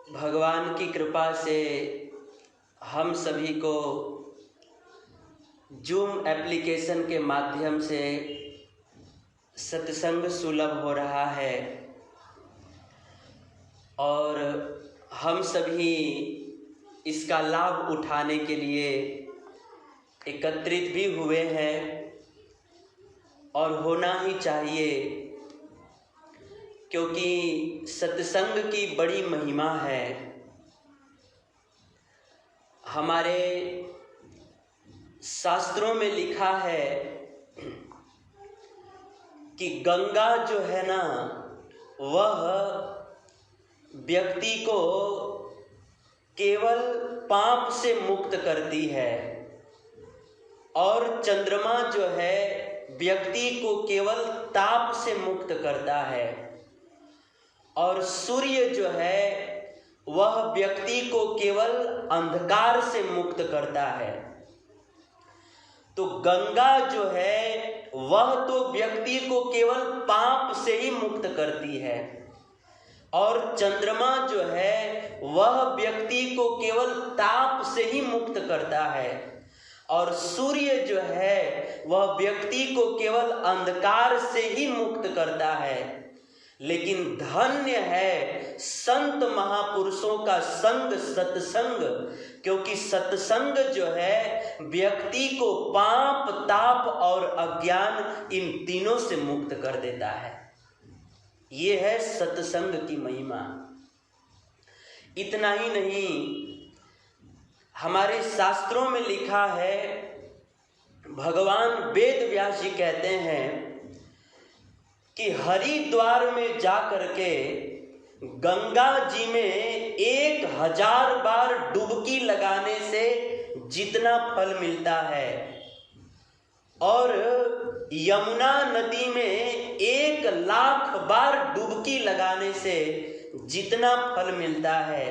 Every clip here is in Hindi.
भगवान की कृपा से हम सभी को जूम एप्लीकेशन के माध्यम से सत्संग सुलभ हो रहा है और हम सभी इसका लाभ उठाने के लिए एकत्रित भी हुए हैं और होना ही चाहिए, क्योंकि सत्संग की बड़ी महिमा है। हमारे शास्त्रों में लिखा है कि गंगा जो है ना, वह व्यक्ति को केवल पाप से मुक्त करती है और चंद्रमा जो है व्यक्ति को केवल ताप से मुक्त करता है और सूर्य जो है वह व्यक्ति को केवल अंधकार से मुक्त करता है। तो गंगा जो है वह तो व्यक्ति को केवल पाप से ही मुक्त करती है और चंद्रमा जो है वह व्यक्ति को केवल ताप से ही मुक्त करता है और सूर्य जो है वह व्यक्ति को केवल अंधकार से ही मुक्त करता है। लेकिन धन्य है संत महापुरुषों का संग, सत्संग, क्योंकि सत्संग जो है व्यक्ति को पाप, ताप और अज्ञान इन तीनों से मुक्त कर देता है। ये है सत्संग की महिमा। इतना ही नहीं, हमारे शास्त्रों में लिखा है, भगवान वेद व्यास जी कहते हैं कि हरिद्वार में जाकर के गंगा जी में 1000 बार डुबकी लगाने से जितना फल मिलता है और यमुना नदी में 1,00,000 बार डुबकी लगाने से जितना फल मिलता है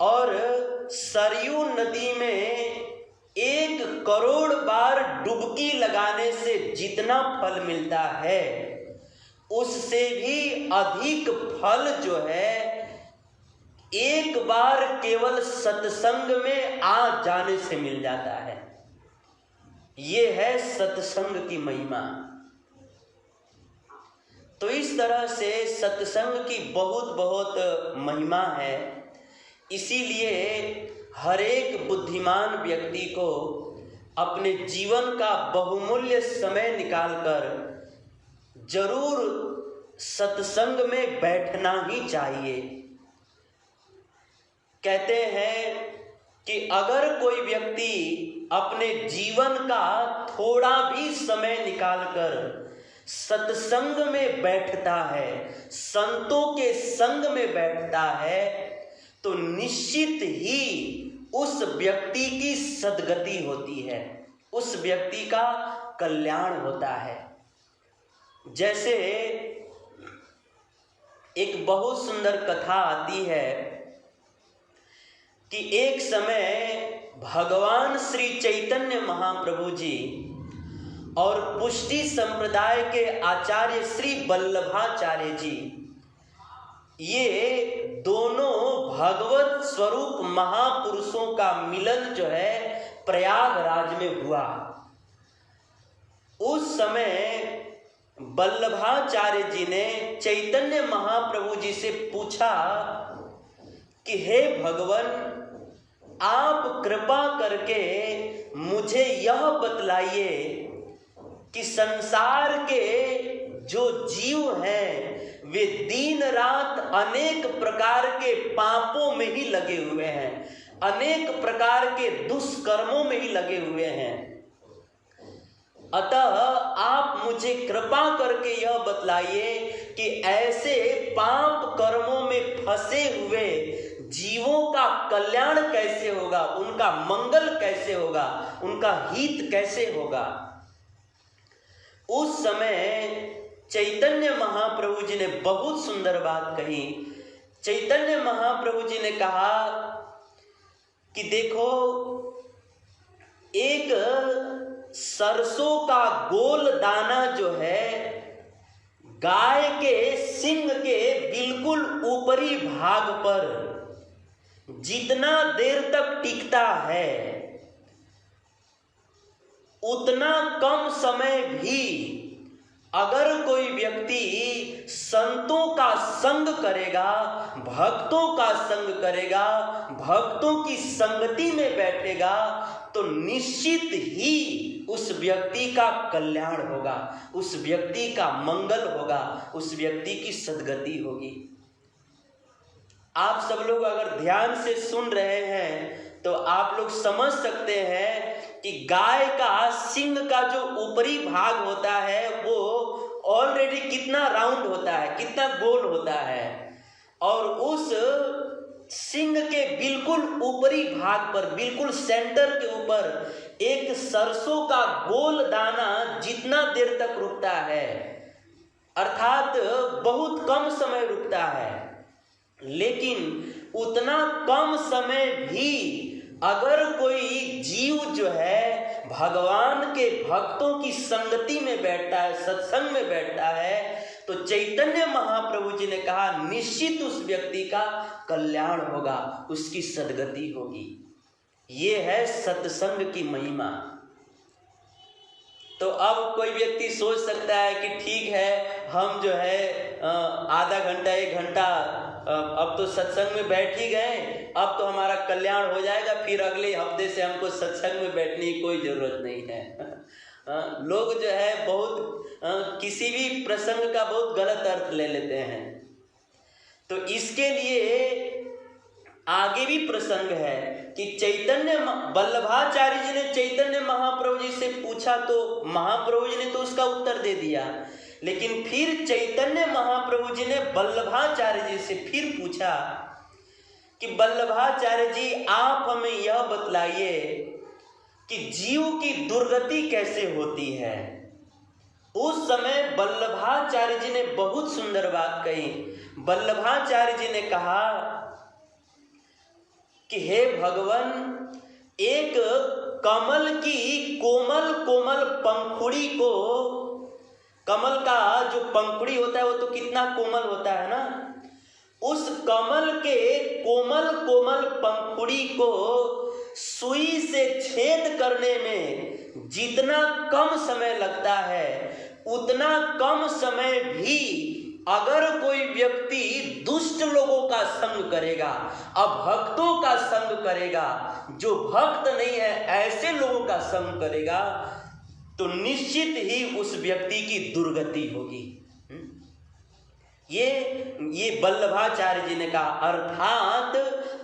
और सरयू नदी में 1,00,00,000 बार डुबकी लगाने से जितना फल मिलता है, उससे भी अधिक फल जो है एक बार केवल सत्संग में आ जाने से मिल जाता है। ये है सत्संग की महिमा। तो इस तरह से सत्संग की बहुत बहुत महिमा है। इसीलिए हर एक बुद्धिमान व्यक्ति को अपने जीवन का बहुमूल्य समय निकालकर जरूर सत्संग में बैठना ही चाहिए। कहते हैं कि अगर कोई व्यक्ति अपने जीवन का थोड़ा भी समय निकालकर सत्संग में बैठता है, संतों के संग में बैठता है, तो निश्चित ही उस व्यक्ति की सद्गति होती है, उस व्यक्ति का कल्याण होता है। जैसे एक बहुत सुंदर कथा आती है कि एक समय भगवान श्री चैतन्य महाप्रभु जी और पुष्टि संप्रदाय के आचार्य श्री वल्लभाचार्य जी, ये दोनों भगवत स्वरूप महापुरुषों का मिलन जो है प्रयागराज में हुआ। उस समय वल्लभाचार्य जी ने चैतन्य महाप्रभु जी से पूछा कि हे भगवान, आप कृपा करके मुझे यह बतलाइए कि संसार के जो जीव हैं वे दिन रात अनेक प्रकार के पापों में ही लगे हुए हैं, अनेक प्रकार के दुष्कर्मों में ही लगे हुए हैं। अतः आप मुझे कृपा करके यह बतलाइए कि ऐसे पाप कर्मों में फंसे हुए जीवों का कल्याण कैसे होगा, उनका मंगल कैसे होगा, उनका हित कैसे होगा। उस समय चैतन्य महाप्रभु जी ने बहुत सुंदर बात कही। चैतन्य महाप्रभु जी ने कहा कि देखो, एक सरसों का गोल दाना जो है गाय के सिंग के बिल्कुल ऊपरी भाग पर जितना देर तक टिकता है उतना कम समय भी अगर कोई व्यक्ति संतों का संग करेगा, भक्तों का संग करेगा, भक्तों की संगति में बैठेगा, तो निश्चित ही उस व्यक्ति का कल्याण होगा, उस व्यक्ति का मंगल होगा, उस व्यक्ति की सद्गति होगी। आप सब लोग अगर ध्यान से सुन रहे हैं तो आप लोग समझ सकते हैं कि गाय का सिंग का जो ऊपरी भाग होता है वो ऑलरेडी कितना राउंड होता है, कितना गोल होता है, और उस सिंग के बिल्कुल ऊपरी भाग पर, बिल्कुल सेंटर के ऊपर एक सरसों का गोल दाना जितना देर तक रुकता है, अर्थात बहुत कम समय रुकता है, लेकिन उतना कम समय भी अगर कोई जीव जो है भगवान के भक्तों की संगति में बैठता है, सत्संग में बैठता है, तो चैतन्य महाप्रभु जी ने कहा निश्चित उस व्यक्ति का कल्याण होगा, उसकी सद्गति होगी। ये है सत्संग की महिमा। तो अब कोई व्यक्ति सोच सकता है कि ठीक है, हम जो है आधा घंटा 1 घंटा अब तो सत्संग में बैठ ही गए, अब तो हमारा कल्याण हो जाएगा, फिर अगले हफ्ते से हमको सत्संग में बैठने की कोई जरूरत नहीं है। लोग जो है बहुत किसी भी प्रसंग का बहुत गलत अर्थ ले लेते हैं। तो इसके लिए आगे भी प्रसंग है कि चैतन्य वल्लभाचार्य जी ने चैतन्य महाप्रभु जी से पूछा तो महाप्रभु जी ने तो उसका उत्तर दे दिया, लेकिन फिर चैतन्य महाप्रभु जी ने वल्लभाचार्य जी से फिर पूछा कि वल्लभाचार्य जी आप हमें यह बतलाइए कि जीव की दुर्गति कैसे होती है। उस समय वल्लभाचार्य जी ने बहुत सुंदर बात कही। वल्लभाचार्य जी ने कहा कि हे भगवान, एक कमल की कोमल कोमल पंखुड़ी को, कमल का जो पंखुड़ी होता है वो तो कितना कोमल होता है ना, उस कमल के कोमल कोमल पंखुड़ी को सुई से छेद करने में जितना कम समय लगता है उतना कम समय भी अगर कोई व्यक्ति दुष्ट लोगों का संग करेगा, अभक्तों का संग करेगा, जो भक्त नहीं है ऐसे लोगों का संग करेगा, तो निश्चित ही उस व्यक्ति की दुर्गति होगी। ये वल्लभाचार्य जी ने कहा। अर्थात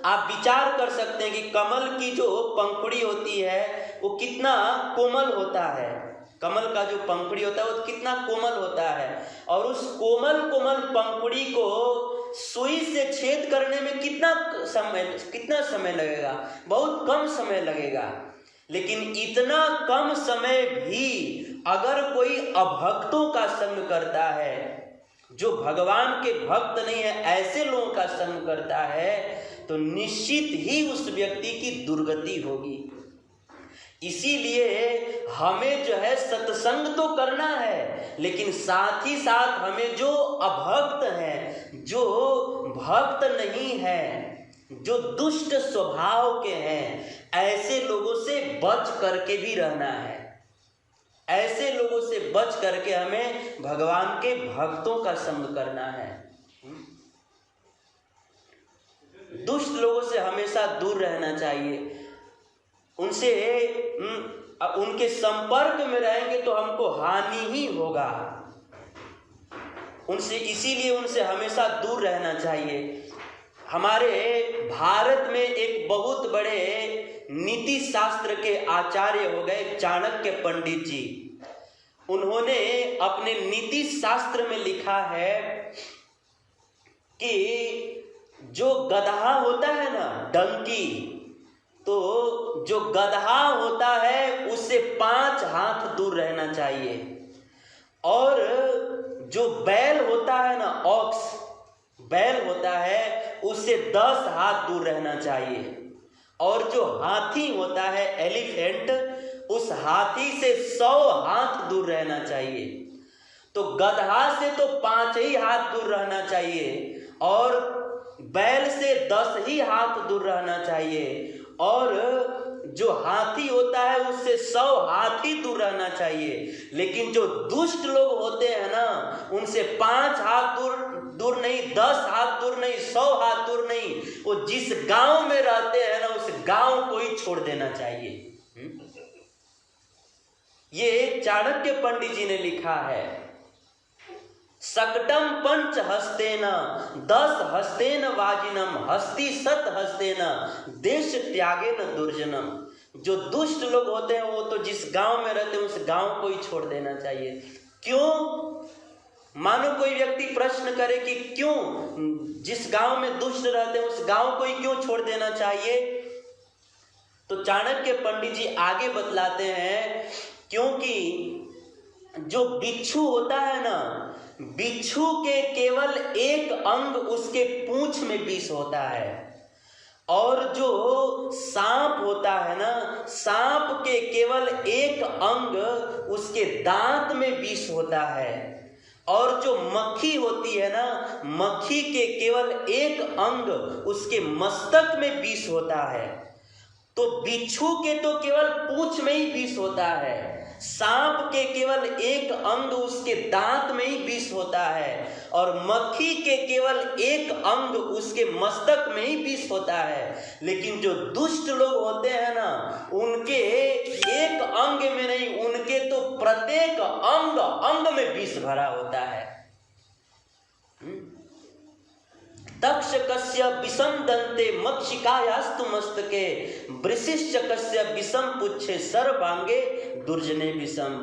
आप विचार कर सकते हैं कि कमल की जो पंखुड़ी होती है वो कितना कोमल होता है, कमल का जो पंखुड़ी होता है वो कितना कोमल होता है, और उस कोमल कोमल पंखुड़ी को सुई से छेद करने में कितना समय लगेगा, बहुत कम समय लगेगा। लेकिन इतना कम समय भी अगर कोई अभक्तों का संग करता है, जो भगवान के भक्त नहीं है ऐसे लोगों का संग करता है, तो निश्चित ही उस व्यक्ति की दुर्गति होगी। इसीलिए हमें जो है सत्संग तो करना है, लेकिन साथ ही साथ हमें जो अभक्त हैं, जो भक्त नहीं है, जो दुष्ट स्वभाव के हैं, ऐसे लोगों से बच करके भी रहना है। ऐसे लोगों से बच करके हमें भगवान के भक्तों का संग करना है। दुष्ट लोगों से हमेशा दूर रहना चाहिए। उनसे उनके संपर्क में रहेंगे तो हमको हानि ही होगा। इसीलिए उनसे हमेशा दूर रहना चाहिए। हमारे भारत में एक बहुत बड़े नीति शास्त्र के आचार्य हो गए चाणक्य पंडित जी। उन्होंने अपने नीति शास्त्र में लिखा है कि जो गधा होता है ना, डंकी, तो जो गधा होता है उससे 5 हाथ दूर रहना चाहिए, और जो बैल होता है ना, ऑक्स बैल होता है, उससे 10 हाथ दूर रहना चाहिए, और जो हाथी होता है एलिफेंट, उस हाथी से 100 हाथ दूर रहना चाहिए। तो गधा से तो 5 ही हाथ दूर रहना चाहिए, और बैल से 10 ही हाथ दूर रहना चाहिए, और जो हाथी होता है उससे 100 हाथ ही दूर रहना चाहिए। लेकिन जो दुष्ट लोग होते हैं ना, उनसे 5 हाथ दूर नहीं, 10 हाथ दूर नहीं, 100 हाथ दूर नहीं, वो जिस गांव में रहते हैं ना उस गांव को ही छोड़ देना चाहिए। ये चाणक्य पंडित जी ने लिखा है। सकटम पंच हस्तेन 10 हस्तेन वाजिनम हस्ति 7 हस्तेन देश त्यागेन दुर्जनम। जो दुष्ट लोग होते हैं वो तो जिस गांव में रहते हैं उस गांव को ही छोड़ देना चाहिए। क्यों? मानो कोई व्यक्ति प्रश्न करे कि क्यों जिस गांव में दुष्ट रहते हैं उस गांव को ही क्यों छोड़ देना चाहिए? तो चाणक्य पंडित जी आगे बतलाते हैं, क्योंकि जो बिच्छू होता है ना, बिच्छू के केवल एक अंग उसके पूंछ में विष होता है, और जो सांप होता है ना, सांप के केवल एक अंग उसके दांत में विष होता है, और जो मक्खी होती है ना, मक्खी के केवल एक अंग उसके मस्तक में विष होता है। तो बिच्छू के तो केवल पूंछ में ही विष होता है, सांप के केवल एक अंग उसके दांत में ही विष होता है, और मक्खी के केवल एक अंग उसके मस्तक में ही विष होता है। लेकिन जो दुष्ट लोग होते हैं ना, उनके एक अंग में नहीं, उनके तो प्रत्येक अंग अंग में विष भरा होता है। तक्षकस्य विषम दंते मक्षिकायास्तु मस्तके वृषिश्चकस्य विषम पुच्छे सर्वांगे दुर्जने विषम।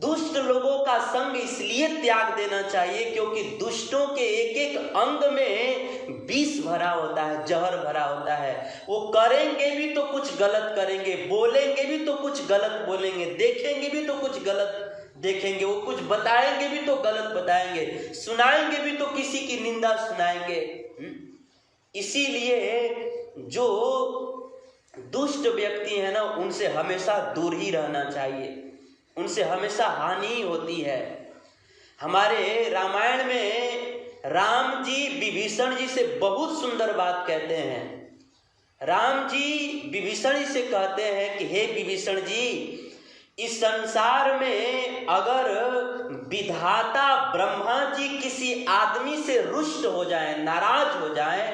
दुष्ट लोगों का संग इसलिए त्याग देना चाहिए क्योंकि दुष्टों के एक एक अंग में विष भरा होता है, जहर भरा होता है। वो करेंगे भी तो कुछ गलत करेंगे, बोलेंगे भी तो कुछ गलत बोलेंगे, देखेंगे भी तो कुछ गलत देखेंगे, वो कुछ बताएंगे भी तो गलत बताएंगे, सुनाएंगे भी तो किसी की निंदा सुनाएंगे। इसीलिए जो दुष्ट व्यक्ति है ना, उनसे हमेशा दूर ही रहना चाहिए, उनसे हमेशा हानि ही होती है। हमारे रामायण में राम जी विभीषण जी से बहुत सुंदर बात कहते हैं। राम जी विभीषण जी से कहते हैं कि हे विभीषण जी, इस संसार में अगर विधाता ब्रह्मा जी किसी आदमी से रुष्ट हो जाए, नाराज हो जाए,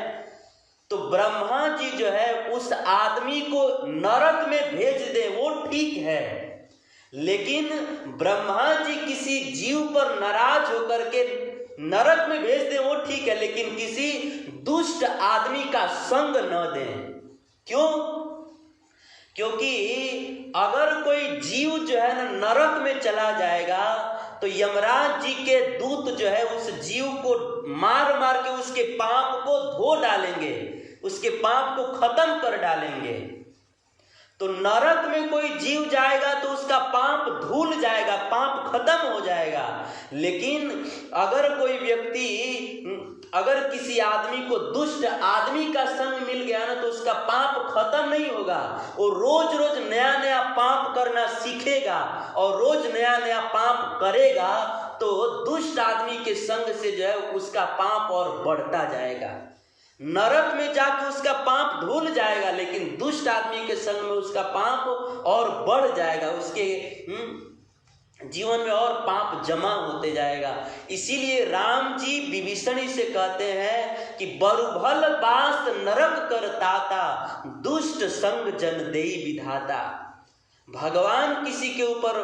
तो ब्रह्मा जी जो है उस आदमी को नरक में भेज दे, वो ठीक है। लेकिन ब्रह्मा जी किसी जीव पर नाराज होकर के नरक में भेज दे, वो ठीक है, लेकिन किसी दुष्ट आदमी का संग न दें। क्यों? क्योंकि अगर कोई जीव जो है ना नरक में चला जाएगा तो यमराज जी के दूत जो है उस जीव को मार मार के उसके पाप को धो डालेंगे, उसके पाप को खत्म कर डालेंगे। तो नरक में कोई जीव जाएगा तो उसका पाप धुल जाएगा, पाप खत्म हो जाएगा। लेकिन अगर कोई व्यक्ति, अगर किसी आदमी को दुष्ट आदमी का संग मिल गया ना, तो उसका पाप खत्म नहीं होगा। वो रोज रोज नया नया पाप करना सीखेगा और रोज नया नया पाप करेगा, तो दुष्ट आदमी के संग से जो है उसका पाप और बढ़ता जाएगा। नरक में जाकर उसका पाप धुल जाएगा, लेकिन दुष्ट आदमी के संग में उसका पाप और बढ़ जाएगा, उसके जीवन में और पाप जमा होते जाएगा। इसीलिए राम जी विभीषण से कहते हैं कि बरुभल बास नरक कर ताता, दुष्ट संग जन देई विधाता। भगवान किसी के ऊपर,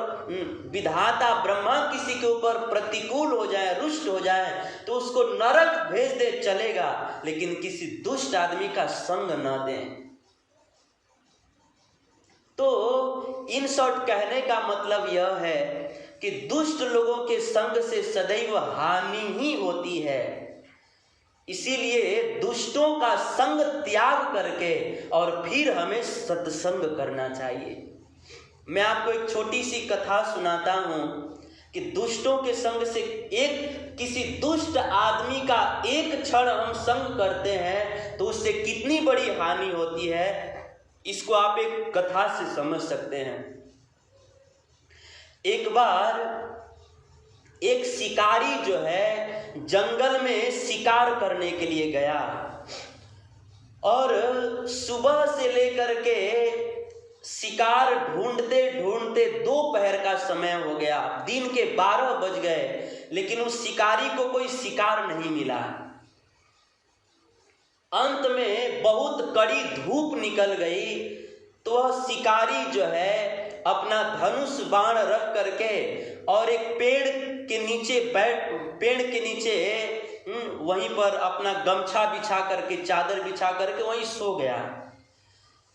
विधाता ब्रह्मा किसी के ऊपर प्रतिकूल हो जाए, रुष्ट हो जाए, तो उसको नरक भेज दे चलेगा, लेकिन किसी दुष्ट आदमी का संग न दें। तो इन शॉर्ट कहने का मतलब यह है कि दुष्ट लोगों के संग से सदैव हानि ही होती है। इसीलिए दुष्टों का संग त्याग करके और फिर हमें सत्संग करना चाहिए। मैं आपको एक छोटी सी कथा सुनाता हूं कि दुष्टों के संग से, किसी दुष्ट आदमी का एक क्षण हम संग करते हैं तो उससे कितनी बड़ी हानि होती है, इसको आप एक कथा से समझ सकते हैं। एक बार एक शिकारी जो है जंगल में शिकार करने के लिए गया और सुबह से लेकर के शिकार ढूंढते ढूंढते दोपहर का समय हो गया, दिन के 12 बज गए, लेकिन उस शिकारी को कोई शिकार नहीं मिला। अंत में बहुत कड़ी धूप निकल गई तो वह शिकारी जो है अपना धनुष बाण रख करके और एक पेड़ के नीचे वहीं पर अपना गमछा बिछा करके, चादर बिछा करके वहीं सो गया।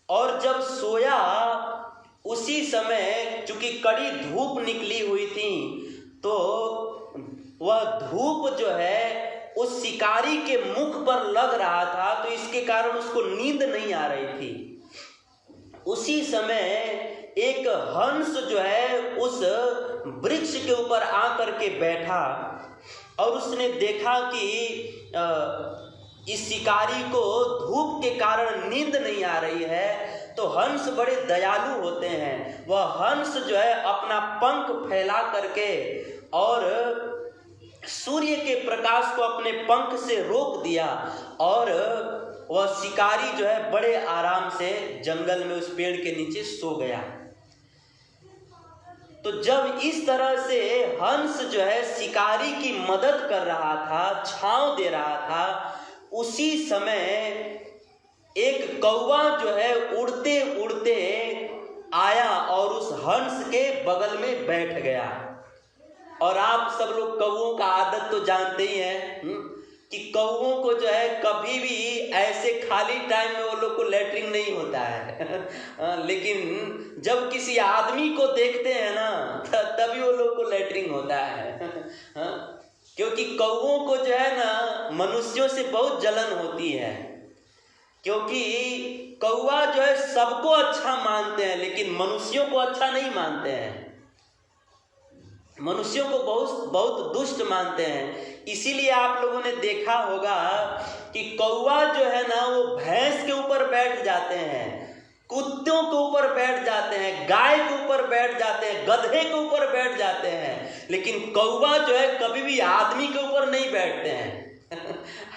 और जब सोया उसी समय चूंकि कड़ी धूप निकली हुई थी तो वह धूप जो है उस शिकारी के मुख पर लग रहा था, तो इसके कारण उसको नींद नहीं आ रही थी। उसी समय एक हंस जो है उस वृक्ष के ऊपर आकर के बैठा और उसने देखा कि इस शिकारी को धूप के कारण नींद नहीं आ रही है। तो हंस बड़े दयालु होते हैं, वह हंस जो है अपना पंख फैला करके और सूर्य के प्रकाश को अपने पंख से रोक दिया और वह शिकारी जो है बड़े आराम से जंगल में उस पेड़ के नीचे सो गया। तो जब इस तरह से हंस जो है शिकारी की मदद कर रहा था, छांव दे रहा था, उसी समय एक कौवा जो है उड़ते उड़ते आया और उस हंस के बगल में बैठ गया। और आप सब लोग कौवों का आदत तो जानते ही हैं कि कौवों को जो है कभी भी ऐसे खाली टाइम में वो लोग को लैट्रिन नहीं होता है लेकिन जब किसी आदमी को देखते हैं ना तभी वो लोग को लैट्रिन होता है क्योंकि कौवों को जो है ना मनुष्यों से बहुत जलन होती है, क्योंकि कौवा जो है सबको अच्छा मानते हैं लेकिन मनुष्यों को अच्छा नहीं मानते हैं, मनुष्यों को बहुत दुष्ट मानते हैं। इसीलिए आप लोगों ने देखा होगा कि कौवा जो है ना वो भैंस के ऊपर बैठ जाते हैं, कुत्तों के ऊपर बैठ जाते हैं, गाय के ऊपर बैठ जाते हैं, गधे के ऊपर बैठ जाते हैं, लेकिन कौवा जो है कभी भी आदमी के ऊपर नहीं बैठते हैं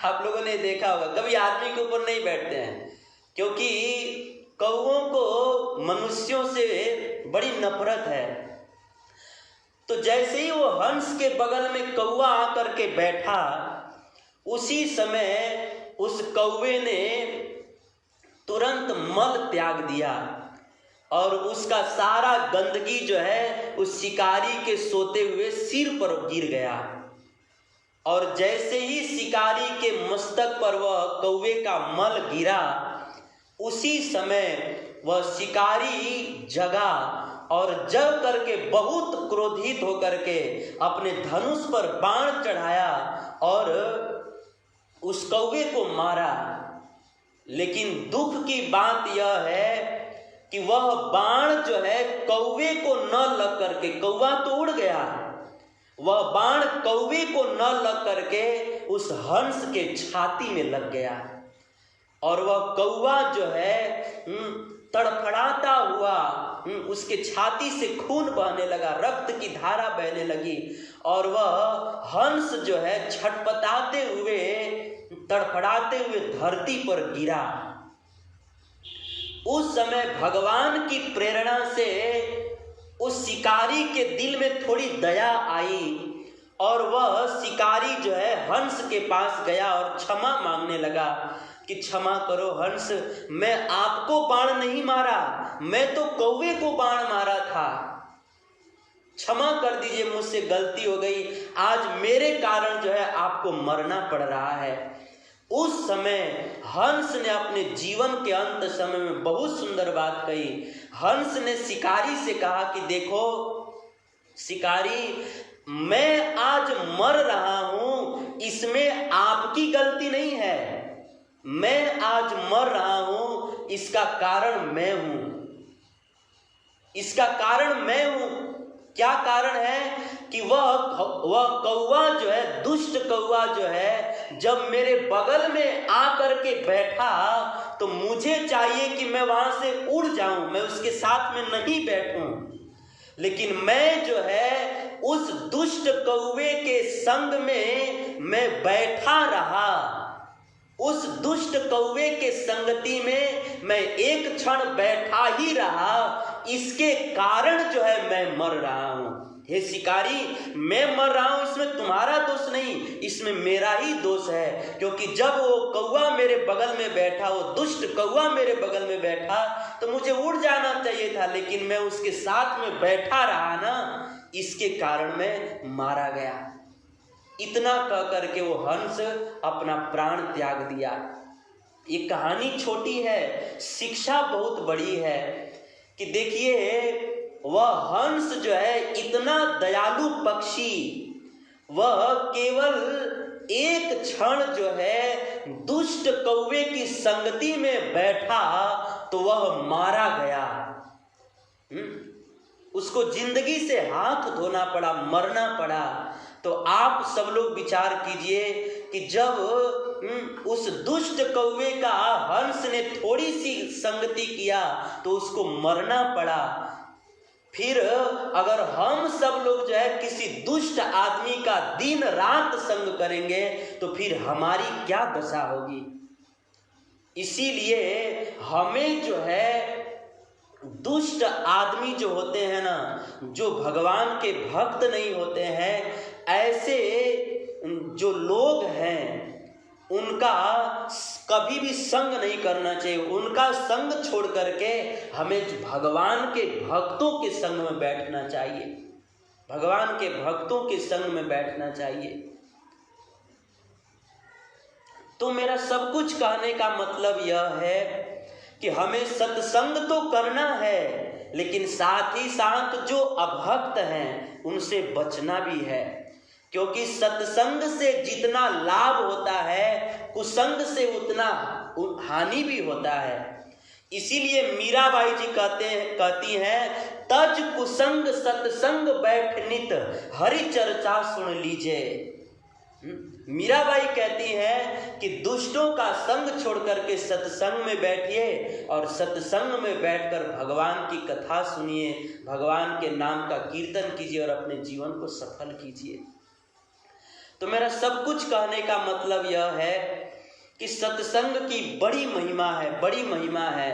आप लोगों ने देखा होगा कभी आदमी के ऊपर नहीं बैठते हैं, क्योंकि कौवों को मनुष्यों से बड़ी नफरत है। तो जैसे ही वो हंस के बगल में कौवा आकर के बैठा, उसी समय उस कौवे ने तुरंत मल त्याग दिया और उसका सारा गंदगी जो है उस शिकारी के सोते हुए सिर पर गिर गया। और जैसे ही शिकारी के मस्तक पर वह कौवे का मल गिरा, उसी समय वह शिकारी जगा और जग करके बहुत क्रोधित होकर के अपने धनुष पर बाण चढ़ाया और उस कौवे को मारा। लेकिन दुख की बात यह है कि वह बाण जो है कौवे को न लग करके, कौवा तो उड़ गया, वह बाण कौवे को न लग करके उस हंस के छाती में लग गया और वह कौवा जो है तड़फड़ाता हुआ उसके छाती से खून बहने लगा, रक्त की धारा बहने लगी और वह हंस जो है छटपटाते हुए तड़फड़ाते हुए धरती पर गिरा। उस समय भगवान की प्रेरणा से उस शिकारी के दिल में थोड़ी दया आई और वह शिकारी जो है हंस के पास गया और क्षमा मांगने लगा कि क्षमा करो हंस, मैं आपको बाण नहीं मारा, मैं तो कौवे को बाण मारा था, क्षमा कर दीजिए, मुझसे गलती हो गई, आज मेरे कारण जो है आपको मरना पड़ रहा है। उस समय हंस ने अपने जीवन के अंत समय में बहुत सुंदर बात कही। हंस ने शिकारी से कहा कि देखो शिकारी, मैं आज मर रहा हूं, इसमें आपकी गलती नहीं है, मैं आज मर रहा हूं, इसका कारण मैं हूं, इसका कारण मैं हूं। क्या कारण है कि वह कौवा जो है, दुष्ट कौवा जो है, जब मेरे बगल में आकर के बैठा तो मुझे चाहिए कि मैं वहां से उड़ जाऊं, मैं उसके साथ में नहीं बैठूं, लेकिन मैं जो है उस दुष्ट कौवे के संग में मैं बैठा रहा, उस दुष्ट कौवे के संगति में मैं एक क्षण बैठा ही रहा, इसके कारण जो है मैं मर रहा हूं। हे शिकारी, मैं मर रहा हूं, इसमें तुम्हारा दोष नहीं, इसमें मेरा ही दोष है। क्योंकि जब वो कौवा मेरे बगल में बैठा, वो दुष्ट कौवा मेरे बगल में बैठा, तो मुझे उड़ जाना चाहिए था, लेकिन मैं उसके साथ में बैठा रहा ना, इसके कारण मैं मारा गया। इतना कह करके वो हंस अपना प्राण त्याग दिया। ये कहानी छोटी है, शिक्षा बहुत बड़ी है कि देखिए वह हंस जो है इतना दयालु पक्षी, वह केवल एक क्षण जो है दुष्ट कौवे की संगति में बैठा तो वह मारा गया। उसको जिंदगी से हाथ धोना पड़ा, मरना पड़ा। तो आप सब लोग विचार कीजिए कि जब उस दुष्ट कौवे का हंस ने थोड़ी सी संगति किया तो उसको मरना पड़ा, फिर अगर हम सब लोग जो है किसी दुष्ट आदमी का दिन रात संग करेंगे तो फिर हमारी क्या दशा होगी। इसीलिए हमें जो है दुष्ट आदमी जो होते हैं ना, जो भगवान के भक्त नहीं होते हैं, ऐसे जो लोग हैं उनका कभी भी संग नहीं करना चाहिए। उनका संग छोड़ करके हमें भगवान के भक्तों के संग में बैठना चाहिए, भगवान के भक्तों के संग में बैठना चाहिए। तो मेरा सब कुछ कहने का मतलब यह है कि हमें सत्संग तो करना है, लेकिन साथ ही साथ जो अभक्त हैं उनसे बचना भी है। क्योंकि सत्संग से जितना लाभ होता है, कुसंग से उतना हानि भी होता है। इसीलिए मीराबाई जी कहती हैं, तज कुसंग सत्संग बैठनित हरि चर्चा सुन लीजिए। मीराबाई कहती है कि दुष्टों का संग छोड़ करके सत्संग में बैठिए और सत्संग में बैठकर भगवान की कथा सुनिए, भगवान के नाम का कीर्तन कीजिए और अपने जीवन को सफल कीजिए। तो मेरा सब कुछ कहने का मतलब यह है कि सत्संग की बड़ी महिमा है, बड़ी महिमा है।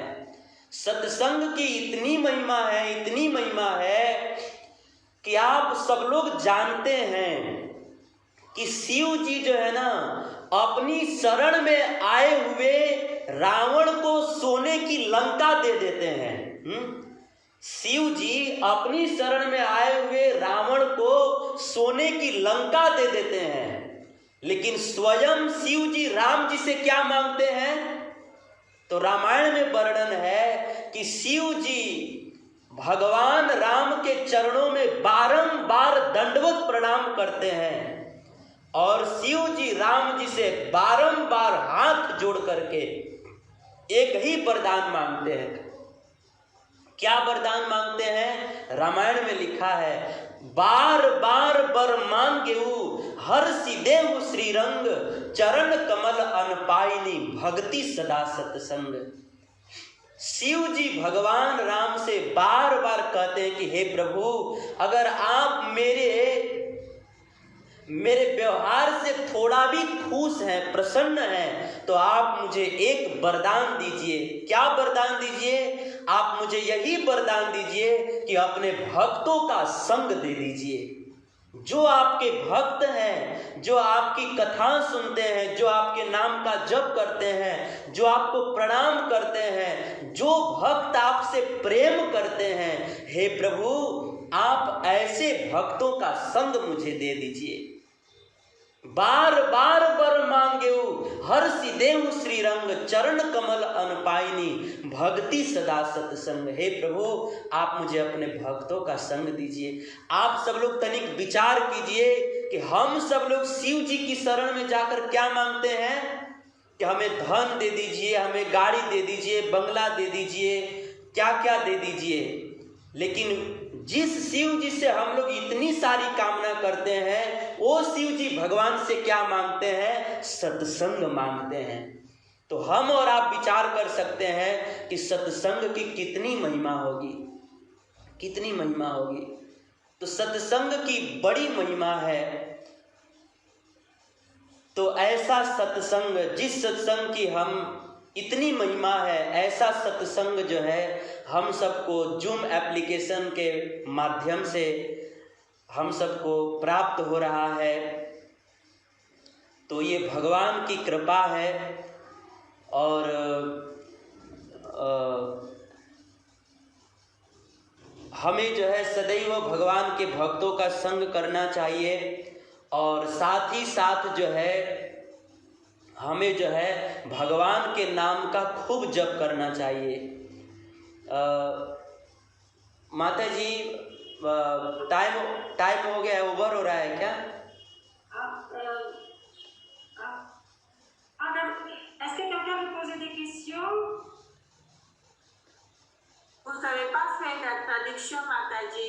सत्संग की इतनी महिमा है, इतनी महिमा है कि आप सब लोग जानते हैं कि शिव जी जो है ना, अपनी शरण में आए हुए रावण को सोने की लंका दे देते हैं। शिव जी अपनी शरण में आए हुए रावण को सोने की लंका दे देते हैं, लेकिन स्वयं शिव जी राम जी से क्या मांगते हैं? तो रामायण में वर्णन है कि शिव जी भगवान राम के चरणों में बारंबार दंडवत प्रणाम करते हैं और शिव जी राम जी से बारंबार हाथ जोड़ करके एक ही वरदान मांगते हैं। क्या वरदान मांगते हैं? रामायण में लिखा है, बार बार बर मांगेऊ हर सिदेहु श्रीरंग, चरण कमल अनपाइनी भक्ति सदा सत्संग। शिव जी भगवान राम से बार बार कहते हैं कि हे प्रभु, अगर आप मेरे व्यवहार से थोड़ा भी खुश हैं, प्रसन्न हैं, तो आप मुझे एक वरदान दीजिए। क्या वरदान दीजिए? आप मुझे यही वरदान दीजिए कि अपने भक्तों का संग दे दीजिए। जो आपके भक्त हैं, जो आपकी कथा सुनते हैं, जो आपके नाम का जप करते हैं, जो आपको प्रणाम करते हैं, जो भक्त आपसे प्रेम करते हैं, हे प्रभु आप ऐसे भक्तों का संग मुझे दे दीजिए। बार बार बर मांगेऊ हर सिदेहु श्रीरंग, चरण कमल अनपाइनी भक्ति सदा सत्संग। हे प्रभु आप मुझे अपने भक्तों का संग दीजिए। आप सब लोग तनिक विचार कीजिए कि हम सब लोग शिव जी की शरण में जाकर क्या मांगते हैं कि हमें धन दे दीजिए, हमें गाड़ी दे दीजिए, बंगला दे दीजिए, क्या क्या दे दीजिए। लेकिन जिस शिव जी से हम लोग इतनी सारी कामना करते हैं, वो शिव जी भगवान से क्या मांगते हैं? सत्संग मांगते हैं। तो हम और आप विचार कर सकते हैं कि सत्संग की कितनी महिमा होगी, कितनी महिमा होगी। तो सत्संग की बड़ी महिमा है। तो ऐसा सत्संग, जिस सत्संग की हम इतनी महिमा है, ऐसा सत्संग जो है हम सबको जूम एप्लीकेशन के माध्यम से हम सबको प्राप्त हो रहा है। तो ये भगवान की कृपा है। और हमें जो है सदैव भगवान के भक्तों का संग करना चाहिए। और साथ ही साथ जो है हमें जो है भगवान के नाम का खूब जप करना चाहिए। माता जी, टाइम हो गया है, ओवर हो रहा है क्या? Est-ce que quelqu'un veut poser des questions? Vous n'avez pas fait la traduction, Mataji.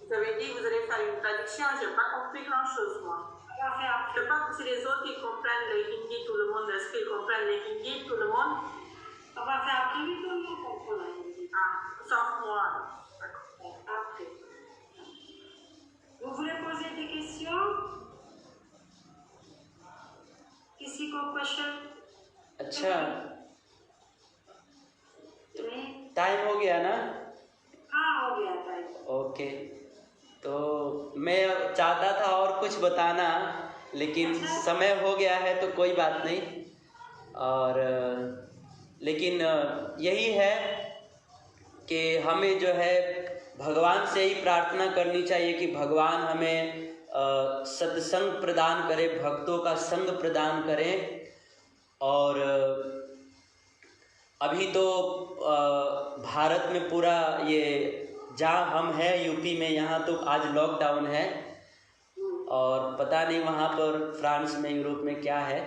Vous avez dit que vous allez faire une traduction. Je n'ai pas compris grand-chose, moi. Je ne sais pas si les autres ils comprennent le hindi, tout le monde. Est-ce qu'ils comprennent le hindi, tout le monde? On va faire après, tout le monde comprend le hindi. Ah, sauf moi. Après. Vous voulez poser des questions? किसी को क्वेश्चन? अच्छा, टाइम हो गया ना? हाँ, हो गया टाइम। ओके, तो मैं चाहता था और कुछ बताना, लेकिन समय हो गया है तो कोई बात नहीं। और लेकिन यही है कि हमें जो है भगवान से ही प्रार्थना करनी चाहिए कि भगवान हमें सत्संग प्रदान करे, भक्तों का संग प्रदान करें। और अभी तो भारत में पूरा ये जहाँ हम हैं यूपी में, यहाँ तो आज लॉकडाउन है। और पता नहीं वहाँ पर फ्रांस में, यूरोप में क्या है।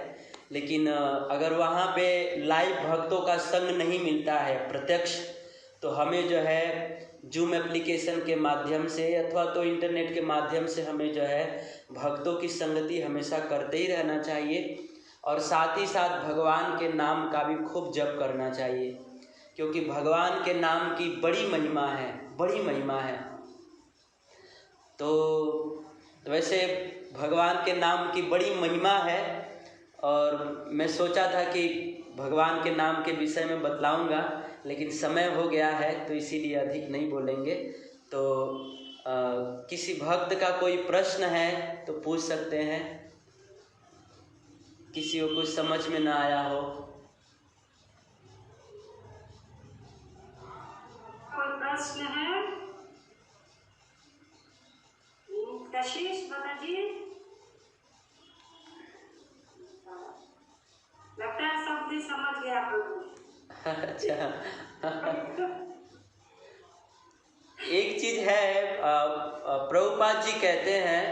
लेकिन अगर वहाँ पे लाइव भक्तों का संग नहीं मिलता है प्रत्यक्ष, तो हमें जो है जूम एप्लीकेशन के माध्यम से अथवा तो इंटरनेट के माध्यम से हमें जो है भक्तों की संगति हमेशा करते ही रहना चाहिए। और साथ ही साथ भगवान के नाम का भी खूब जप करना चाहिए, क्योंकि भगवान के नाम की बड़ी महिमा है, बड़ी महिमा है। तो वैसे भगवान के नाम की बड़ी महिमा है। और मैं सोचा था कि भगवान के नाम के विषय में बतलाऊंगा, लेकिन समय हो गया है तो इसीलिए अधिक नहीं बोलेंगे। तो किसी भक्त का कोई प्रश्न है तो पूछ सकते हैं, किसी को कुछ समझ में ना आया हो। कोई प्रश्न है? कशिश बताइए। लगता है सब कुछ समझ गया प्रभु। अच्छा, एक चीज है, प्रभुपाद जी कहते हैं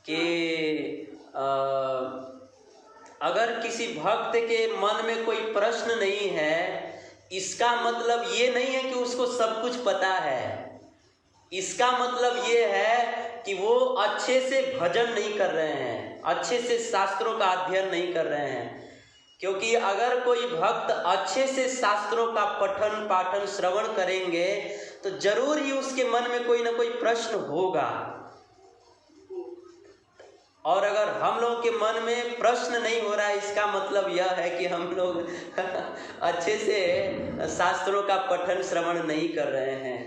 कि अगर किसी भक्त के मन में कोई प्रश्न नहीं है, इसका मतलब ये नहीं है कि उसको सब कुछ पता है। इसका मतलब ये है कि वो अच्छे से भजन नहीं कर रहे हैं, अच्छे से शास्त्रों का अध्ययन नहीं कर रहे हैं। क्योंकि अगर कोई भक्त अच्छे से शास्त्रों का पठन पाठन श्रवण करेंगे तो जरूर ही उसके मन में कोई ना कोई प्रश्न होगा। और अगर हम लोग के मन में प्रश्न नहीं हो रहा है, इसका मतलब यह है कि हम लोग अच्छे से शास्त्रों का पठन श्रवण नहीं कर रहे हैं।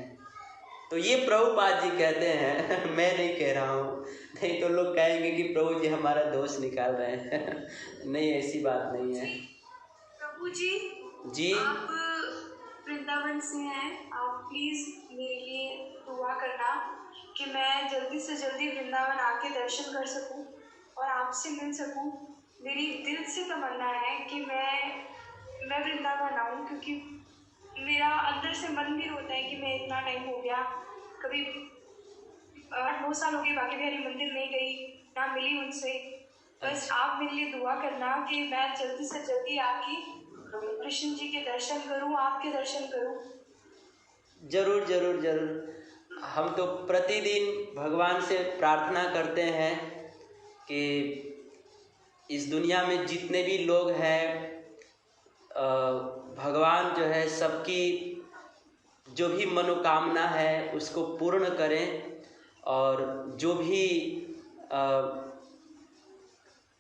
तो ये प्रभुपाद जी कहते हैं, मैं नहीं कह रहा हूँ, नहीं तो लोग कहेंगे कि प्रभु जी हमारा दोष निकाल रहे हैं। नहीं, ऐसी बात नहीं है। प्रभु जी, आप वृंदावन से हैं, आप प्लीज़ मेरे लिए दुआ करना कि मैं जल्दी से जल्दी वृंदावन आके दर्शन कर सकूं और आपसे मिल सकूं। मेरी दिल से तमन्ना है कि मैं वृंदावन आऊं, क्योंकि मेरा अंदर से मन भी होता है कि मैं इतना टाइम हो गया, कभी 8-9 साल हो गए बाकी बिहारी मंदिर नहीं गई, ना मिली उनसे। बस आप मेरे लिए दुआ करना कि मैं जल्दी से जल्दी आके कृष्ण जी के दर्शन करूं, आपके दर्शन करूं। जरूर जरूर जरूर। हम तो प्रतिदिन भगवान से प्रार्थना करते हैं कि इस दुनिया में जितने भी लोग हैं, भगवान जो है सबकी जो भी मनोकामना है उसको पूर्ण करें, और जो भी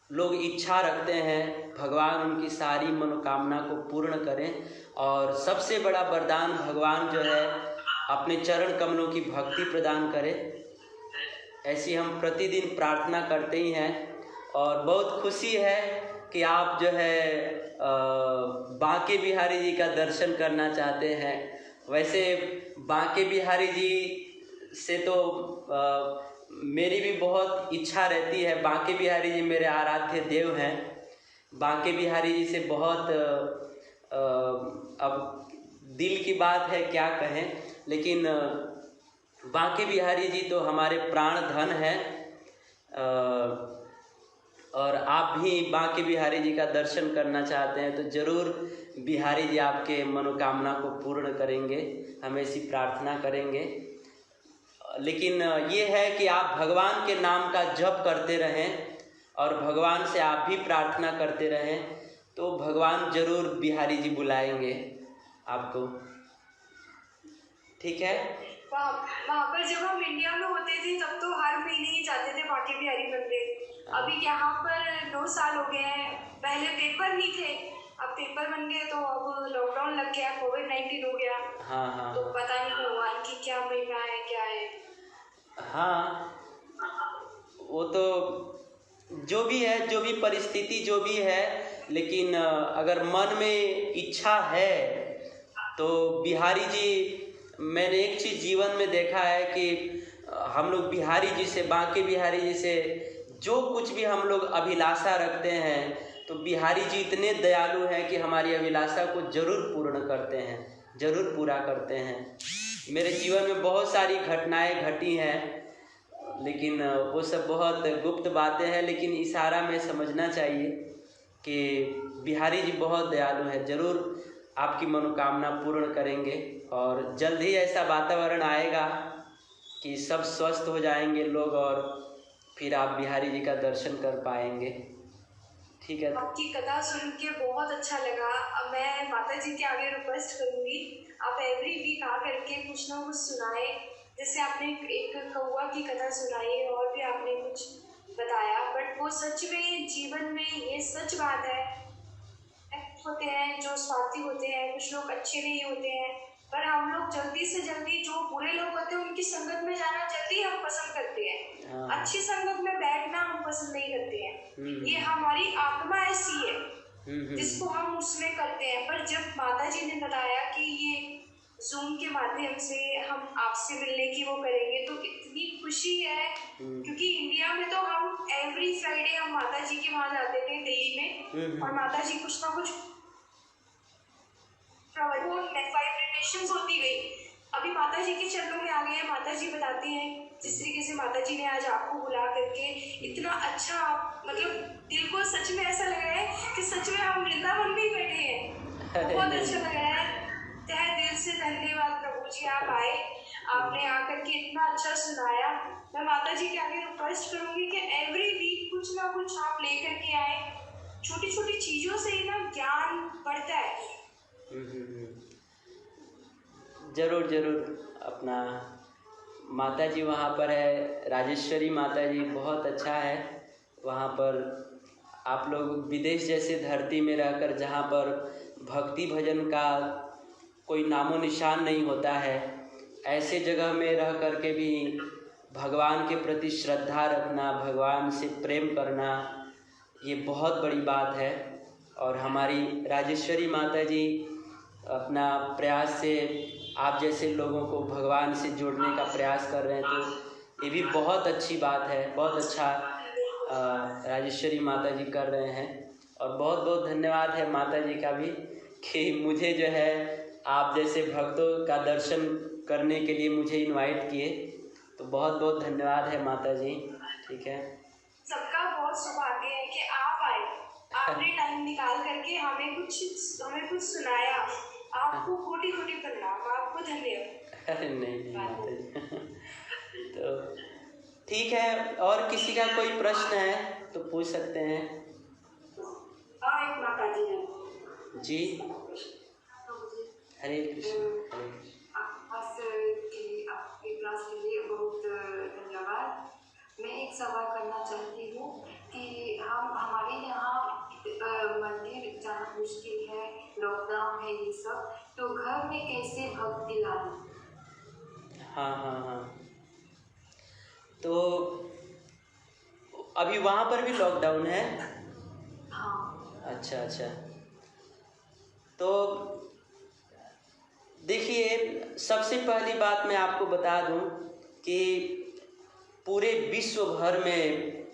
लोग इच्छा रखते हैं भगवान उनकी सारी मनोकामना को पूर्ण करें। और सबसे बड़ा वरदान भगवान जो है अपने चरण कमलों की भक्ति प्रदान करे। ऐसी हम प्रतिदिन प्रार्थना करते ही हैं। और बहुत खुशी है कि आप जो है बांके बिहारी जी का दर्शन करना चाहते हैं। वैसे बांके बिहारी जी से तो मेरी भी बहुत इच्छा रहती है। बांके बिहारी जी मेरे आराध्य देव हैं। बांके बिहारी जी से बहुत अब दिल की बात है क्या कहें, लेकिन बांके बिहारी जी तो हमारे प्राण धन हैं। और आप भी बांके बिहारी जी का दर्शन करना चाहते हैं तो ज़रूर बिहारी जी आपके मनोकामना को पूर्ण करेंगे, हम ऐसी प्रार्थना करेंगे। लेकिन ये है कि आप भगवान के नाम का जप करते रहें और भगवान से आप भी प्रार्थना करते रहें, तो भगवान ज़रूर बिहारी जी बुलाएंगे आपको। ठीक है। वहाँ पर जब हम इंडिया में होते थे तब तो हर महीने ही जाते थे बांके बिहारी मंदिर। अभी यहाँ पर 2 साल हो गए हैं। पहले पेपर नहीं थे, अब पेपर बन गए, तो अब लॉकडाउन लग गया, कोविड-19 हो गया। हाँ। तो पता नहीं भगवान की क्या महिमा है, क्या है। हाँ, वो तो जो भी है, जो भी परिस्थिति जो भी है, लेकिन अगर मन में इच्छा है तो बिहारी जी, मैंने एक चीज़ जीवन में देखा है कि हम लोग बिहारी जी से, बांके बिहारी जी से जो कुछ भी हम लोग अभिलाषा रखते हैं तो बिहारी जी इतने दयालु हैं कि हमारी अभिलाषा को ज़रूर पूर्ण करते हैं, ज़रूर पूरा करते हैं। मेरे जीवन में बहुत सारी घटनाएं घटी हैं, लेकिन वो सब बहुत गुप्त बातें हैं, लेकिन इशारा में समझना चाहिए कि बिहारी जी बहुत दयालु हैं, ज़रूर आपकी मनोकामना पूर्ण करेंगे। और जल्द ही ऐसा वातावरण आएगा कि सब स्वस्थ हो जाएंगे लोग और फिर आप बिहारी जी का दर्शन कर पाएंगे। ठीक है। आपकी कथा सुन के बहुत अच्छा लगा। अब मैं माता जी के आगे रिक्वेस्ट करूँगी, आप एवरी वीक आ करके कुछ ना कुछ सुनाए। जैसे आपने एक कौवा की कथा सुनाई और भी आपने कुछ बताया, बट वो सच में जीवन में ये सच बात है। होते हैं जो स्वार्थी होते हैं, कुछ लोग अच्छे नहीं होते हैं, पर हम लोग जल्दी से जल्दी, जो बुरे लोग होते हैं उनकी संगत में जाना जल्दी हम पसंद करते हैं। अच्छी संगत में बैठना हम पसंद नहीं करते हैं। ये हमारी आत्मा ऐसी है जिसको हम उसमें करते हैं। पर जब माता जी ने बताया कि ये जूम के माध्यम से हम आपसे मिलने की वो करेंगे, तो इतनी खुशी है। क्योंकि इंडिया में तो हम एवरी फ्राइडे हम माता जी के वहाँ जाते थे दिल्ली में, और माता जी कुछ ना कुछ वाइब्रेशंस होती गई। अभी माता जी के चरणों में आ गए हैं। माता जी बताती हैं जिस तरीके से माता जी ने आज आपको बुला करके इतना अच्छा, मतलब दिल को सच में ऐसा लग रहा है कि सच में हम वृंदावन में ही बैठे हैं। बहुत अच्छा लग रहा है। तहे दिल से धन्यवाद प्रभु जी, आप आए, आपने आकर के इतना अच्छा सुनाया। मैं माता जी के आगे रिक्वेस्ट करूंगी कि एवरी वीक कुछ ना कुछ आप लेकर के आए। छोटी छोटी चीजों से ही ना ज्ञान बढ़ता है। ज़रूर ज़रूर। अपना माता जी वहाँ पर है, राजेश्वरी माता जी, बहुत अच्छा है। वहाँ पर आप लोग विदेश जैसे धरती में रहकर, जहाँ पर भक्ति भजन का कोई नामो निशान नहीं होता है, ऐसे जगह में रह कर के भी भगवान के प्रति श्रद्धा रखना, भगवान से प्रेम करना, ये बहुत बड़ी बात है। और हमारी राजेश्वरी माता जी अपना प्रयास से आप जैसे लोगों को भगवान से जोड़ने का प्रयास कर रहे हैं, तो ये भी बहुत अच्छी बात है। बहुत अच्छा राजेश्वरी माता जी कर रहे हैं। और बहुत बहुत धन्यवाद है माता जी का भी कि मुझे जो है आप जैसे भक्तों का दर्शन करने के लिए मुझे इनवाइट किए, तो बहुत बहुत धन्यवाद है माता जी। ठीक है। सबका बहुत सौभाग्य है कि आप आए, आपने टाइम निकाल करके हमें कुछ सुनाया। आपको कोटि कोटि प्रणाम, आपको धन्यवाद। नहीं माता जी। तो ठीक है, और किसी का कोई प्रश्न है तो पूछ सकते हैं। एक माता जी जी, हरे कृष्ण। सवाल करना चाहती हूँ कि हमारे यहाँ मंदिर जाना मुश्किल है, लॉकडाउन है ये सब, तो घर में कैसे भक्ति लाएं? हाँ। तो अभी वहाँ पर भी लॉकडाउन है? हाँ। अच्छा। तो देखिए, सबसे पहली बात मैं आपको बता दूं कि पूरे विश्व भर में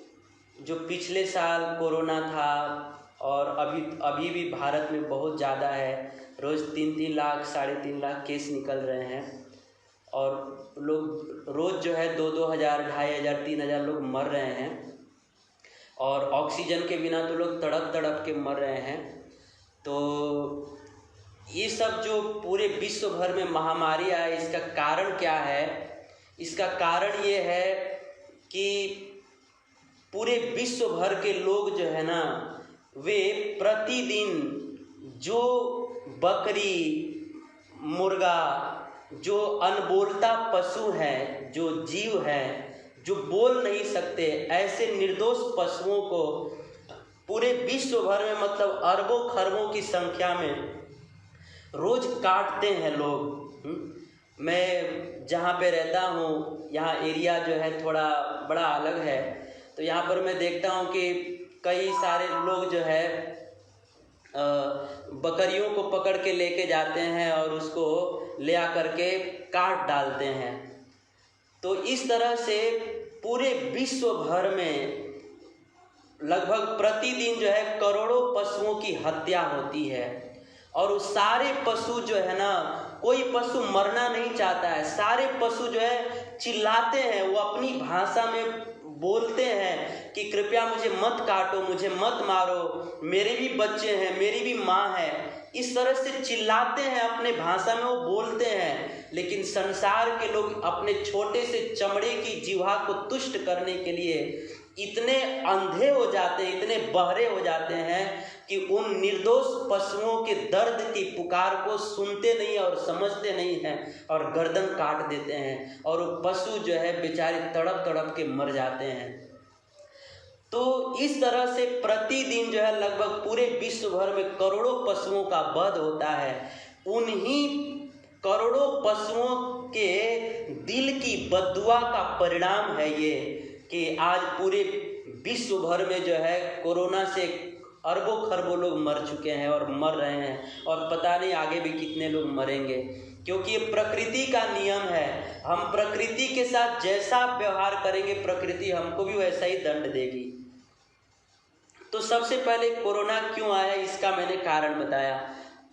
जो पिछले साल कोरोना था और अभी भी भारत में बहुत ज़्यादा है, रोज़ 3 लाख 3.5 लाख केस निकल रहे हैं और लोग रोज़ जो है 2 हज़ार 2,500 3,000 लोग मर रहे हैं और ऑक्सीजन के बिना तो लोग तड़प के मर रहे हैं। तो ये सब जो पूरे विश्व भर में महामारी आई, इसका कारण क्या है? इसका कारण ये है कि पूरे विश्व भर के लोग जो है ना, वे प्रतिदिन जो बकरी, मुर्गा, जो अनबोलता पशु है, जो जीव है, जो बोल नहीं सकते, ऐसे निर्दोष पशुओं को पूरे विश्व भर में मतलब अरबों खरबों की संख्या में रोज काटते हैं लोग। मैं जहाँ पे रहता हूँ, यहाँ एरिया जो है थोड़ा बड़ा अलग है, तो यहाँ पर मैं देखता हूँ कि कई सारे लोग जो है बकरियों को पकड़ के लेके जाते हैं और उसको ले आकर के काट डालते हैं। तो इस तरह से पूरे विश्व भर में लगभग प्रतिदिन जो है करोड़ों पशुओं की हत्या होती है और उस सारे पशु जो है ना, कोई पशु मरना नहीं चाहता है, सारे पशु जो है चिल्लाते हैं, वो अपनी भाषा में बोलते हैं कि कृपया मुझे मत काटो, मुझे मत मारो, मेरे भी बच्चे हैं, मेरी भी माँ है, इस तरह से चिल्लाते हैं, अपने भाषा में वो बोलते हैं। लेकिन संसार के लोग अपने छोटे से चमड़े की जिह्वा को तुष्ट करने के लिए इतने अंधे हो जाते हैं, इतने बहरे हो जाते हैं कि उन निर्दोष पशुओं के दर्द की पुकार को सुनते नहीं और समझते नहीं हैं और गर्दन काट देते हैं और वो पशु जो है बेचारे तड़प के मर जाते हैं। तो इस तरह से प्रतिदिन जो है लगभग पूरे विश्व भर में करोड़ों पशुओं का वध होता है। उन्हीं करोड़ों पशुओं के दिल की बद्दुआ का परिणाम है ये कि आज पूरे विश्व भर में जो है कोरोना से अरबों खरबों लोग मर चुके हैं और मर रहे हैं और पता नहीं आगे भी कितने लोग मरेंगे, क्योंकि ये प्रकृति का नियम है। हम प्रकृति के साथ जैसा व्यवहार करेंगे प्रकृति हमको भी वैसा ही दंड देगी। तो सबसे पहले कोरोना क्यों आया इसका मैंने कारण बताया।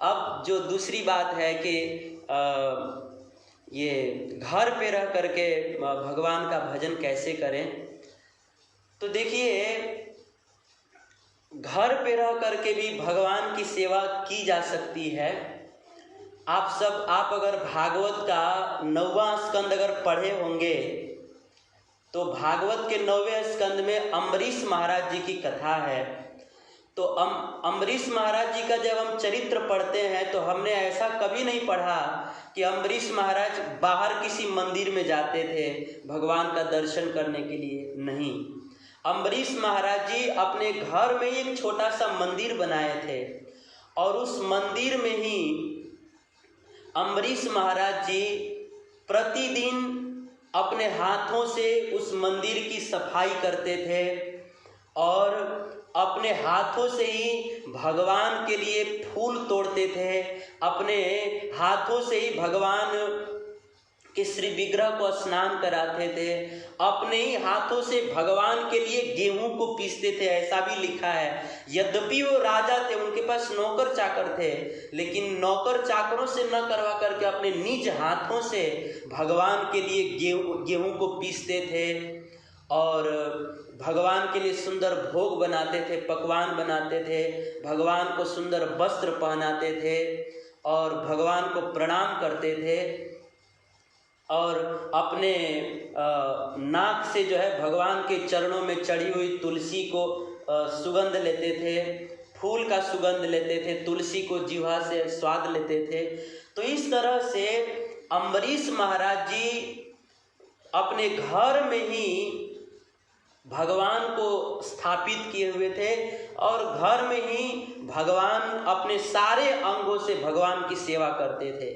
अब जो दूसरी बात है कि ये घर पे रह करके भगवान का भजन कैसे करें, तो देखिए घर पे रह करके भी भगवान की सेवा की जा सकती है। आप अगर भागवत का 9वां स्कंद अगर पढ़े होंगे तो भागवत के 9वें स्कंद में अम्बरीश महाराज जी की कथा है। तो अम्बरीश महाराज जी का जब हम चरित्र पढ़ते हैं तो हमने ऐसा कभी नहीं पढ़ा कि अम्बरीश महाराज बाहर किसी मंदिर में जाते थे भगवान का दर्शन करने के लिए, नहीं। अम्बरीश महाराज जी अपने घर में एक छोटा सा मंदिर बनाए थे और उस मंदिर में ही अम्बरीश महाराज जी प्रतिदिन अपने हाथों से उस मंदिर की सफाई करते थे और अपने हाथों से ही भगवान के लिए फूल तोड़ते थे, अपने हाथों से ही भगवान के श्री विग्रह को स्नान कराते थे, अपने ही हाथों से भगवान के लिए गेहूं को पीसते थे, ऐसा भी लिखा है। यद्यपि वो राजा थे, उनके पास नौकर चाकर थे, लेकिन नौकर चाकरों से न करवा करके अपने निज हाथों से भगवान के लिए गेहूं को पीसते थे और भगवान के लिए सुंदर भोग बनाते थे, पकवान बनाते थे, भगवान को सुंदर वस्त्र पहनाते थे और भगवान को प्रणाम करते थे और अपने नाक से जो है भगवान के चरणों में चढ़ी हुई तुलसी को सुगंध लेते थे, फूल का सुगंध लेते थे, तुलसी को जिह्वा से स्वाद लेते थे। तो इस तरह से अम्बरीश महाराज जी अपने घर में ही भगवान को स्थापित किए हुए थे और घर में ही भगवान अपने सारे अंगों से भगवान की सेवा करते थे।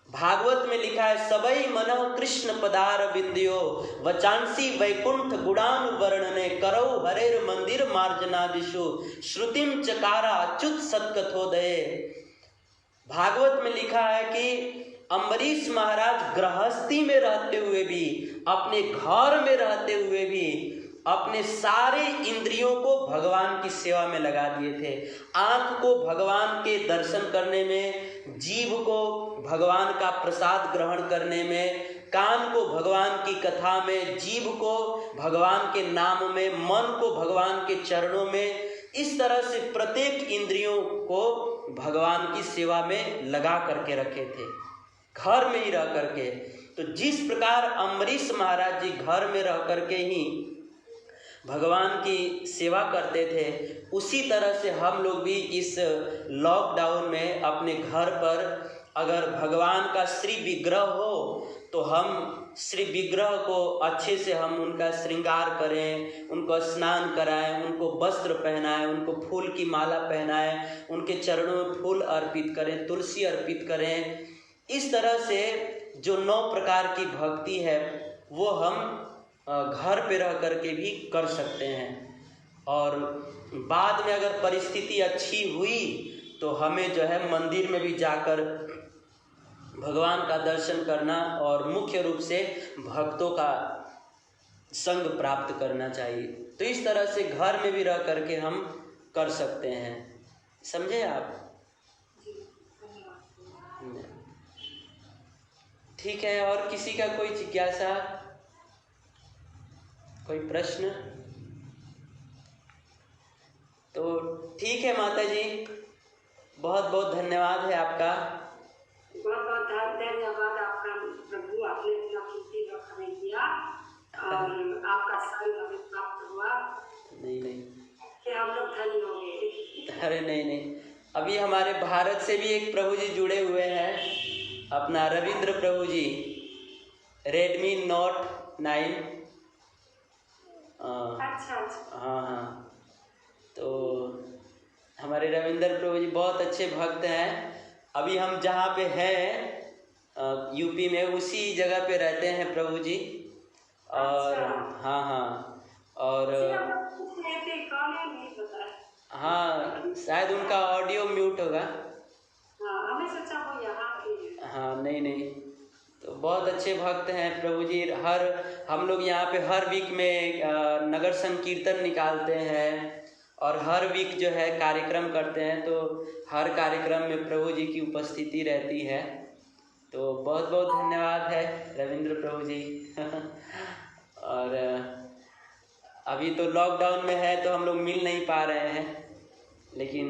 भागवत में लिखा है, सबई मनः कृष्ण पदार बिंदियो वचांसी वैकुंठ गुणान वर्णने करौ हरेर मंदिर मार्जनादिशु श्रुतिम चकारा अच्युत सत्कथोदये। भागवत में लिखा है कि अम्बरीश महाराज गृहस्थी में रहते हुए भी, अपने घर में रहते हुए भी अपने सारे इंद्रियों को भगवान की सेवा में लगा दिए थे। आँख को भगवान के दर्शन करने में, जीभ को भगवान का प्रसाद ग्रहण करने में, कान को भगवान की कथा में, जीभ को भगवान के नाम में, मन को भगवान के चरणों में, इस तरह से प्रत्येक इंद्रियों को भगवान की सेवा में लगा करके रखे थे, घर में ही रह करके। तो जिस प्रकार अम्बरीश महाराज जी घर में रह करके ही भगवान की सेवा करते थे, उसी तरह से हम लोग भी इस लॉकडाउन में अपने घर पर अगर भगवान का श्री विग्रह हो तो हम श्री विग्रह को अच्छे से हम उनका श्रृंगार करें, उनको स्नान कराएं, उनको वस्त्र पहनाएं, उनको फूल की माला पहनाएं, उनके चरणों में फूल अर्पित करें, तुलसी अर्पित करें। इस तरह से जो 9 प्रकार की भक्ति है वो हम घर पे रह करके भी कर सकते हैं। और बाद में अगर परिस्थिति अच्छी हुई तो हमें जो है मंदिर में भी जाकर भगवान का दर्शन करना और मुख्य रूप से भक्तों का संग प्राप्त करना चाहिए। तो इस तरह से घर में भी रह करके हम कर सकते हैं। समझे आप? ठीक है। और किसी का कोई जिज्ञासा, कोई प्रश्न? तो ठीक है माता जी, बहुत बहुत धन्यवाद है आपका। बहुत बहुत धन्यवाद आपका प्रभु, आपने अपना कीमती वक्त हमें दिया और आपका संग हमें प्राप्त हुआ। नहीं कि हम लोग धन्य हो गए। अरे नहीं, अभी हमारे भारत से भी एक प्रभु जी जुड़े हुए हैं, अपना रविंद्र प्रभु जी, Redmi Note 9। अच्छा। हाँ, तो हमारे रविंद्र प्रभु जी बहुत अच्छे भक्त हैं। अभी हम जहाँ पे हैं यूपी में, उसी जगह पे रहते हैं प्रभु जी। और अच्छा। हाँ, और हाँ, शायद उनका ऑडियो म्यूट होगा। हमें सोचा वो यहाँ के। हाँ, नहीं, तो बहुत अच्छे भक्त हैं प्रभु जी। हम लोग यहाँ पे हर वीक में नगर संकीर्तन निकालते हैं और हर वीक जो है कार्यक्रम करते हैं। तो हर कार्यक्रम में प्रभु जी की उपस्थिति रहती है। तो बहुत बहुत धन्यवाद है रविंद्र प्रभु जी। और अभी तो लॉकडाउन में है तो हम लोग मिल नहीं पा रहे हैं, लेकिन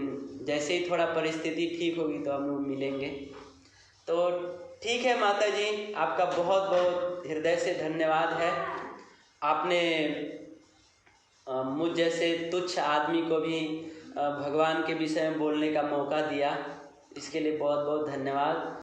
जैसे ही थोड़ा परिस्थिति ठीक होगी तो हम लोग मिलेंगे। तो ठीक है माता जी, आपका बहुत बहुत हृदय से धन्यवाद है। आपने मुझ जैसे तुच्छ आदमी को भी भगवान के विषय में बोलने का मौका दिया, इसके लिए बहुत बहुत धन्यवाद।